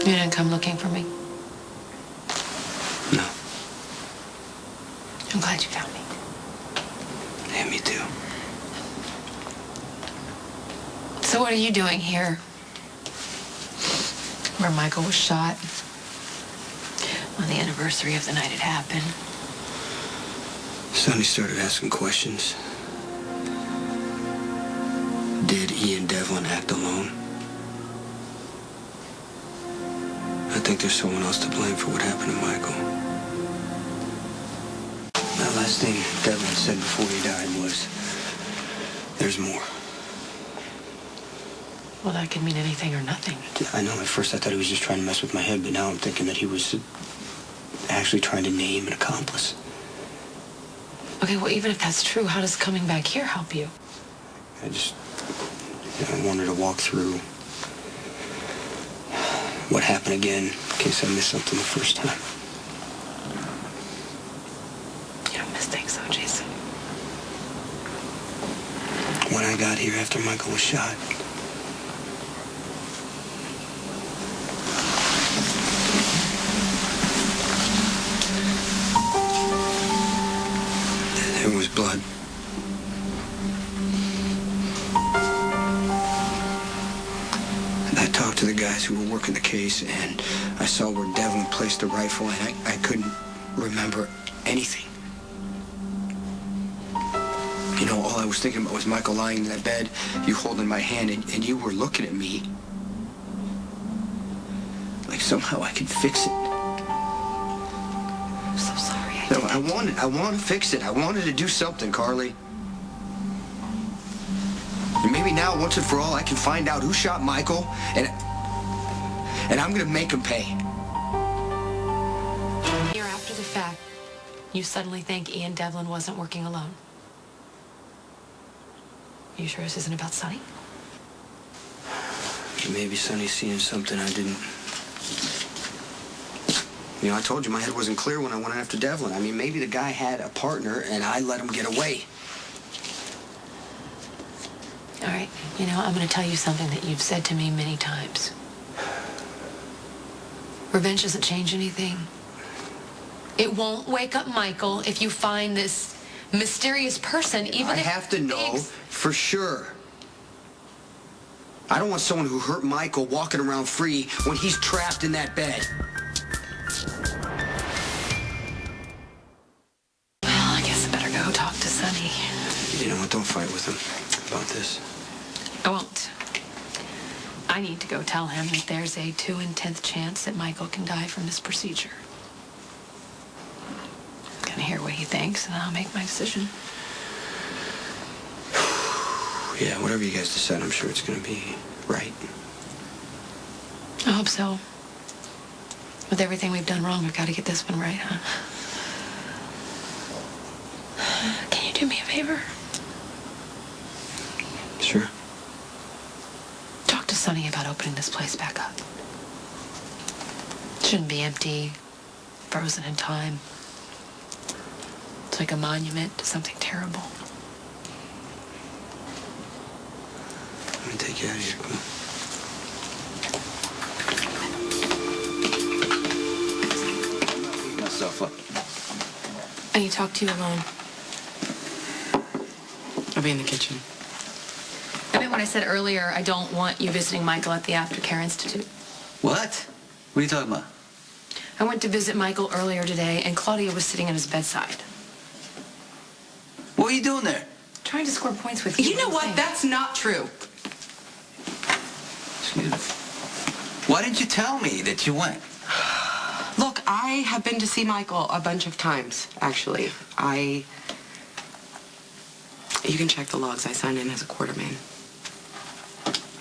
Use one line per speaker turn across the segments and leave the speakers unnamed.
You didn't come looking for me?
No.
I'm glad you found me.
Yeah, me too.
So what are you doing here? Where Michael was shot. On the anniversary of the night it happened.
Sonny started asking questions. Did Ian Devlin act alone? I think there's someone else to blame for what happened to Michael. That last thing Devlin said before he died was, "There's more."
Well, that could mean anything or nothing.
I know, at first I thought he was just trying to mess with my head, but now I'm thinking that he was actually trying to name an accomplice.
Okay, well, even if that's true, how does coming back here help you?
I wanted to walk through what happened again in case I missed something the first time.
You don't miss things, though, Jason.
When I got here after Michael was shot, there was blood. I talked to the guys who were working the case, and I saw where Devlin placed the rifle, and I couldn't remember anything. You know, all I was thinking about was Michael lying in that bed, you holding my hand, and you were looking at me. Like somehow I could fix it.
I'm so sorry.
I want to fix it. I wanted to do something, Carly. And maybe now, once and for all, I can find out who shot Michael, and I'm gonna make him pay.
Here, after the fact, you suddenly think Ian Devlin wasn't working alone. Are you sure this isn't about Sonny?
Maybe Sonny's seeing something I didn't. You know, I told you my head wasn't clear when I went after Devlin. I mean, maybe the guy had a partner, and I let him get away.
All right, you know, I'm going to tell you something that you've said to me many times. Revenge doesn't change anything. It won't wake up Michael if you find this mysterious person, even if...
I have to know for sure. I don't want someone who hurt Michael walking around free when he's trapped in that bed.
Well, I guess I better go talk to Sonny.
You know what? Don't fight with him about this.
I won't. I need to go tell him that there's a 2 in 10th chance that Michael can die from this procedure. I'm gonna hear what he thinks, and then I'll make my decision.
Yeah, whatever you guys decide, I'm sure it's gonna be right.
I hope so. With everything we've done wrong, we've got to get this one right, huh? Can you do me a favor?
Sure.
Talk to Sonny about opening this place back up. It shouldn't be empty, frozen in time. It's like a monument to something terrible.
Let me take you out of here. Come on. Myself up.
I need to talk to you alone.
I'll be in the kitchen.
I meant what I said earlier. I don't want you visiting Michael at the Aftercare Institute.
What? What are you talking about?
I went to visit Michael earlier today, and Claudia was sitting at his bedside.
What are you doing there?
Trying to score points with you.
You know what? That's not true.
Excuse me. Why didn't you tell me that you went?
Look, I have been to see Michael a bunch of times, actually. You can check the logs. I signed in as a quartermain.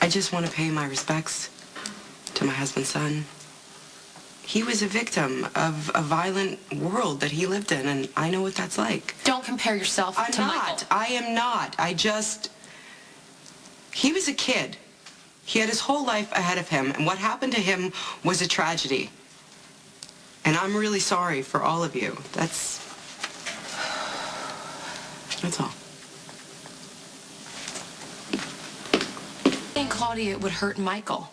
I just want to pay my respects to my husband's son. He was a victim of a violent world that he lived in, and I know what that's like.
Don't compare yourself to Michael.
I am not. He was a kid. He had his whole life ahead of him, and what happened to him was a tragedy. And I'm really sorry for all of you. That's all.
I think Claudia would hurt Michael.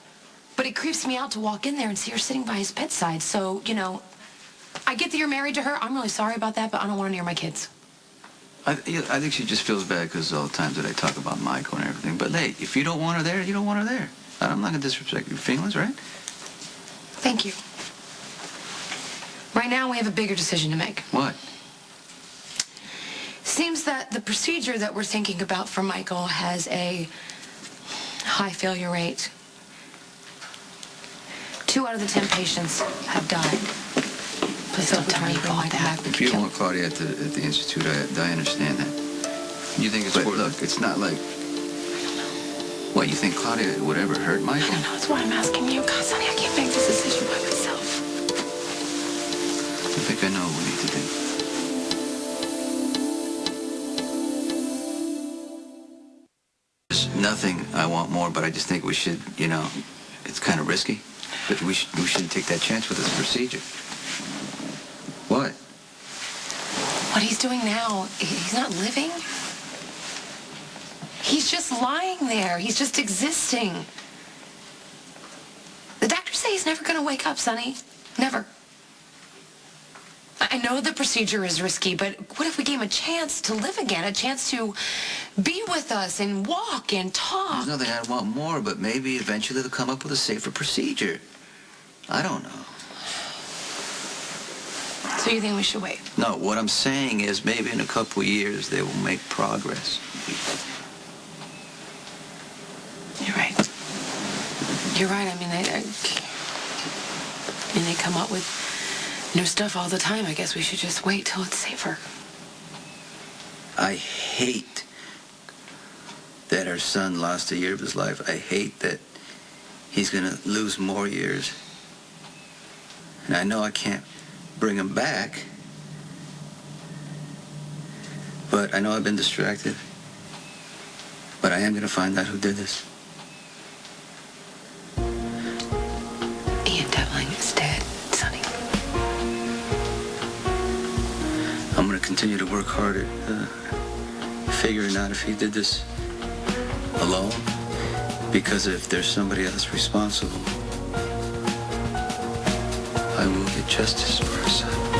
But it creeps me out to walk in there and see her sitting by his bedside. So, you know, I get that you're married to her. I'm really sorry about that, but I don't want her near my kids.
I think she just feels bad because all the times that I talk about Michael and everything. But hey, if you don't want her there, you don't want her there. I'm not gonna disrespect your feelings, right?
Thank you. Right now, we have a bigger decision to make.
What?
Seems that the procedure that we're thinking about for Michael has a high failure rate. 2 out of the 10 patients have died. Please don't tell me you want that.
If you don't want Claudia at the Institute, I understand that.
You think it's
But
worth
look, it's not like... What, you think Claudia would ever hurt
I
Michael?
don't know. That's why I'm asking you. God, Sonny, I can't make this decision by myself.
I think I know what we need to do. There's nothing I want more, but I just think we should, you know, it's kind of risky, but we shouldn't take that chance with this procedure. What?
What he's doing now, he's not living. He's just lying there. He's just existing. The doctors say he's never going to wake up, Sonny. Never. I know the procedure is risky, but what if we gave him a chance to live again, a chance to be with us and walk and talk?
There's nothing I want more, but maybe eventually they'll come up with a safer procedure. I don't know.
So you think we should wait?
No, what I'm saying is maybe in a couple of years they will make progress.
You're right. You're right. I mean, they come up with new stuff all the time. I guess we should just wait till it's safer.
I hate that our son lost a year of his life. I hate that he's going to lose more years. And I know I can't bring him back. But I know I've been distracted. But I am going to find out who did this.
Ian Devling is dead, Sonny.
I'm going to continue to work hard at figuring out if he did this alone. Because if there's somebody else responsible, I will get justice for our son.